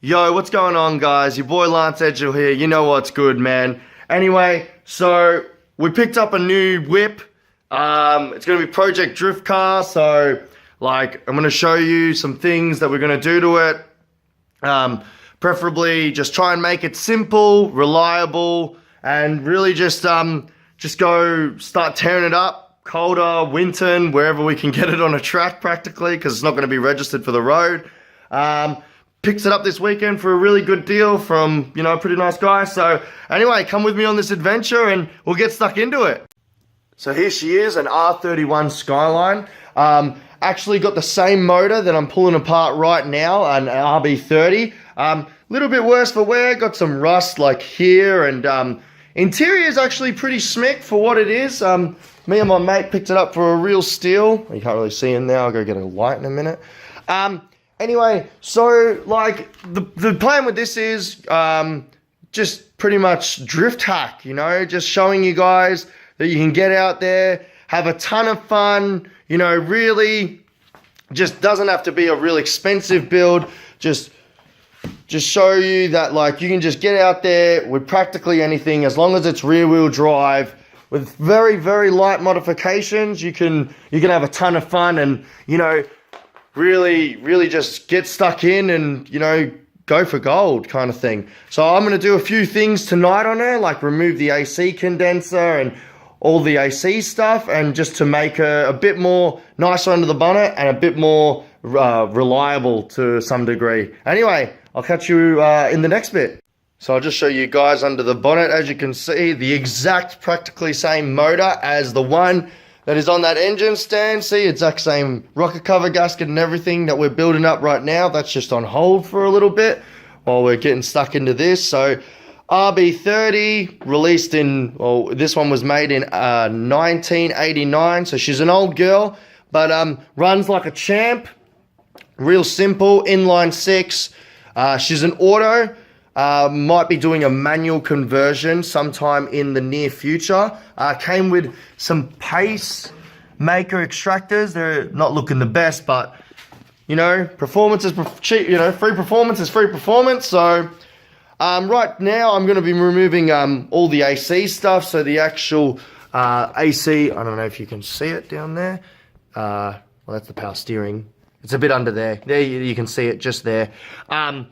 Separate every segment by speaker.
Speaker 1: Yo, what's going on, guys? Your boy Lance Edgel here. You know what's good, man. Anyway, so we picked up a new whip. It's going to be Project Drift Car. So, I'm going to show you some things that we're going to do to it. Preferably just try and make it simple, reliable, and really just go start tearing it up. Calder, Winton, wherever we can get it on a track practically, because it's not going to be registered for the road. Picks it up this weekend for a really good deal from, a pretty nice guy. So anyway, come with me on this adventure and we'll get stuck into it. So here she is, an R31 Skyline. Actually got the same motor that I'm pulling apart right now, an RB30. Little bit worse for wear, got some rust like here, and interior is actually pretty smick for what it is. Me and my mate picked it up for a real steal. You can't really see him now, I'll go get a light in a minute. Anyway, so the plan with this is just pretty much drift hack, just showing you guys that you can get out there, have a ton of fun, really just doesn't have to be a real expensive build. Just show you that you can just get out there with practically anything as long as it's rear wheel drive with very, very light modifications. You can have a ton of fun and, really just get stuck in and, go for gold kind of thing. So I'm going to do a few things tonight on her, like remove the AC condenser and all the AC stuff, and just to make her a bit more nicer under the bonnet and a bit more reliable to some degree. Anyway, I'll catch you in the next bit. So I'll just show you guys under the bonnet. As you can see, the exact practically same motor as the one that is on that engine stand. See, exact same rocket cover gasket and everything that we're building up right now. That's just on hold for a little bit while we're getting stuck into this. So RB30 released in, this one was made in 1989. So she's an old girl, but runs like a champ. Real simple, inline six. She's an auto. Might be doing a manual conversion sometime in the near future. Came with some pacemaker extractors. They're not looking the best, but performance is cheap. Free performance is free performance. So right now I'm going to be removing all the AC stuff. So the actual AC, I don't know if you can see it down there. Well, that's the power steering. It's a bit under there. There you can see it just there. All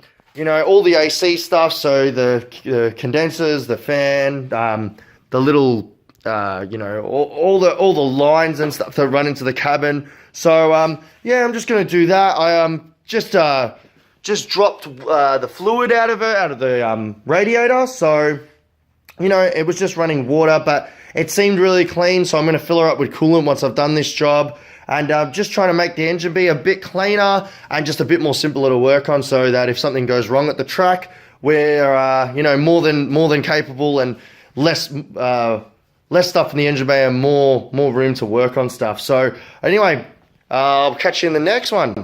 Speaker 1: the AC stuff, so the condensers, the fan, the little, all the lines and stuff that run into the cabin. So, yeah, I'm just going to do that. I just dropped the fluid out of the radiator. So, it was just running water, but it seemed really clean. So I'm going to fill her up with coolant once I've done this job. And just trying to make the engine be a bit cleaner and just a bit more simpler to work on, so that if something goes wrong at the track, we're more than capable, and less stuff in the engine bay and more room to work on stuff. So anyway, I'll catch you in the next one.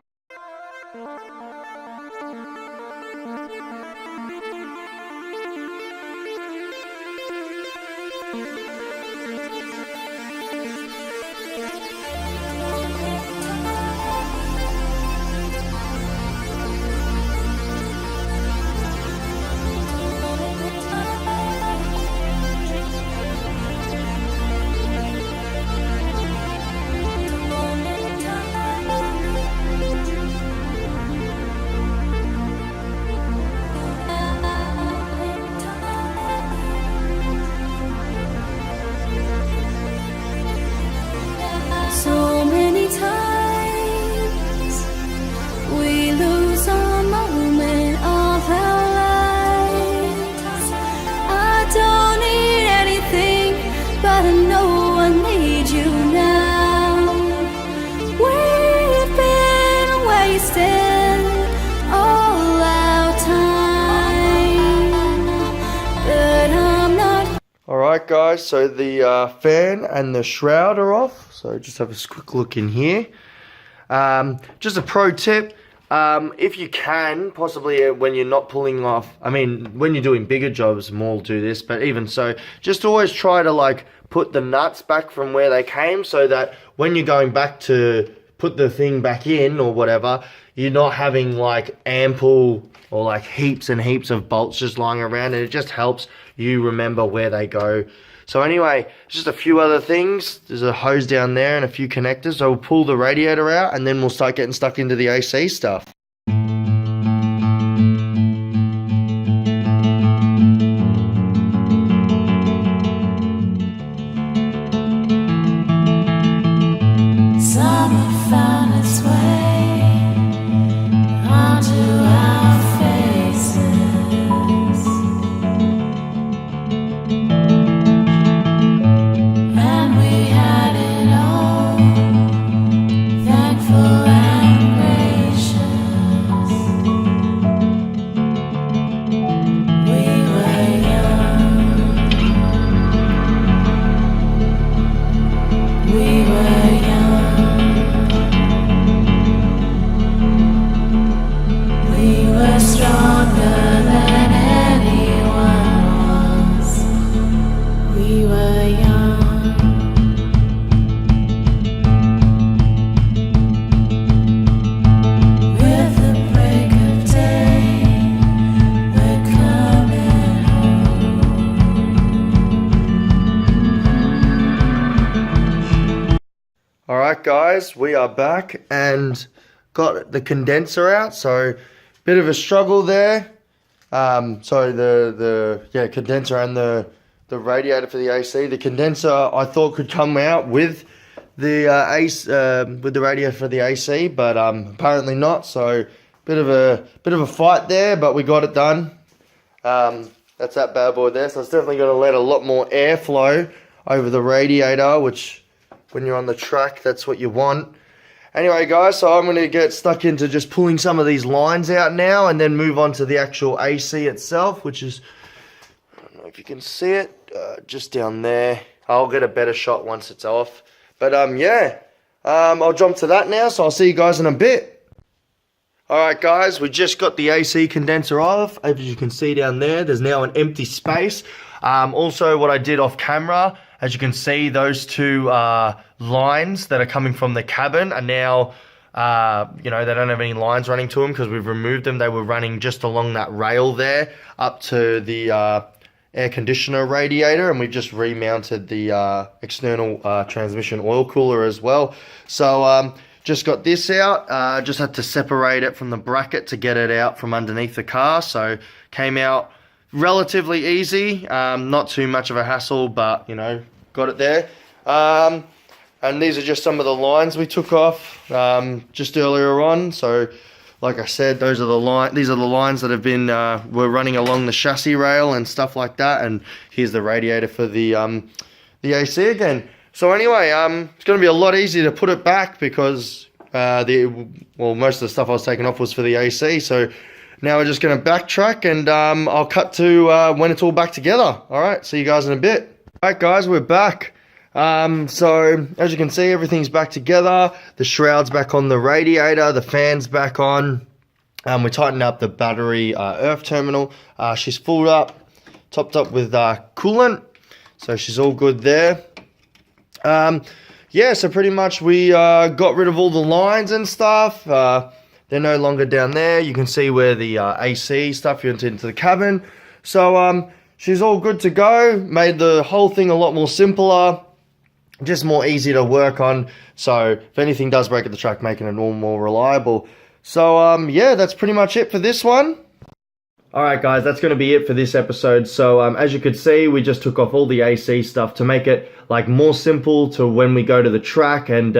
Speaker 1: Alright guys, so the fan and the shroud are off, so just have a quick look in here. Just a pro tip, if you can, possibly when you're not pulling off, when you're doing bigger jobs, more do this, but even so, just always try to put the nuts back from where they came, so that when you're going back to put the thing back in or whatever, you're not having ample or like heaps and heaps of bolts just lying around, and it just helps you remember where they go. So anyway, just a few other things. There's a hose down there and a few connectors. So we'll pull the radiator out and then we'll start getting stuck into the AC stuff. Alright guys, we are back and got the condenser out, so bit of a struggle there. Sorry, the condenser and the radiator for the AC. The condenser I thought could come out with the with the radiator for the AC, but apparently not. So bit of a fight there, but we got it done. That's that bad boy there. So it's definitely going to let a lot more airflow over the radiator, which when you're on the track, that's what you want. Anyway, guys, so I'm going to get stuck into just pulling some of these lines out now and then move on to the actual AC itself, which is, I don't know if you can see it, just down there. I'll get a better shot once it's off. But, I'll jump to that now, so I'll see you guys in a bit. Alright, guys, we just got the AC condenser off. As you can see down there, there's now an empty space. Also, what I did off camera, as you can see, those two lines that are coming from the cabin are now, they don't have any lines running to them because we've removed them. They were running just along that rail there up to the air conditioner radiator, and we just remounted the external transmission oil cooler as well. So just got this out, just had to separate it from the bracket to get it out from underneath the car. So came out relatively easy, not too much of a hassle, but got it there. And these are just some of the lines we took off just earlier on. So like I said, these are the lines that have been were running along the chassis rail and stuff like that. And here's the radiator for the AC again. So anyway, it's going to be a lot easier to put it back because most of the stuff I was taking off was for the AC. So now we're just going to backtrack, and I'll cut to when it's all back together. All right, see you guys in a bit. All right, guys, we're back. So as you can see, everything's back together. The shroud's back on the radiator. The fan's back on. We tightened up the battery earth terminal. She's filled up, topped up with coolant. So she's all good there. So pretty much we got rid of all the lines and stuff. They're no longer down there. You can see where the AC stuff went into the cabin. So she's all good to go. Made the whole thing a lot more simpler. Just more easy to work on. So if anything does break at the track, making it all more reliable. So that's pretty much it for this one. Alright guys, that's going to be it for this episode. So as you could see, we just took off all the AC stuff to make it more simple to when we go to the track, and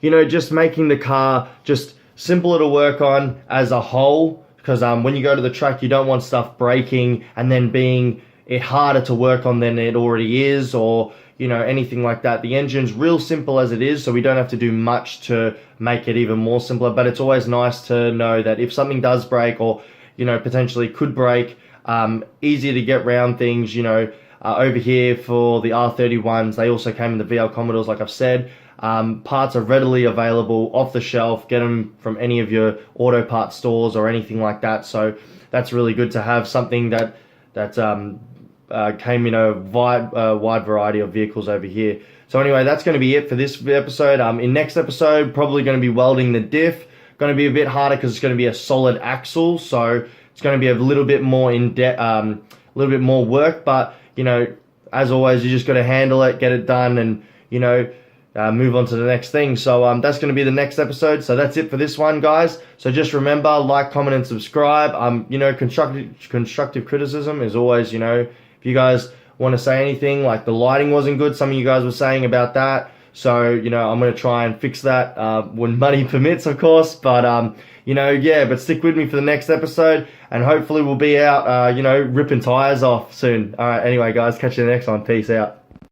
Speaker 1: just making the car just simpler to work on as a whole, because when you go to the track, you don't want stuff breaking and then being it harder to work on than it already is, or anything like that. The engine's real simple as it is, so we don't have to do much to make it even more simpler. But it's always nice to know that if something does break, or potentially could break, easier to get round things. Over here for the R31s, they also came in the VL Commodores, like I've said. Parts are readily available off the shelf. Get them from any of your auto parts stores or anything like that. So that's really good to have something that came in a wide variety of vehicles over here. So anyway, that's going to be it for this episode. In next episode, probably going to be welding the diff. Going to be a bit harder because it's going to be a solid axle. So It's going to be a little bit more in depth, a little bit more work, but as always, you just got to handle it, get it done, and move on to the next thing. So that's going to be the next episode. So that's it for this one, guys. So just remember, like, comment, and subscribe. Constructive criticism is always, if you guys want to say anything, like the lighting wasn't good, some of you guys were saying about that. So, I'm going to try and fix that when money permits, of course. But, but stick with me for the next episode. And hopefully we'll be out, ripping tires off soon. All right, anyway, guys, catch you in the next one. Peace out.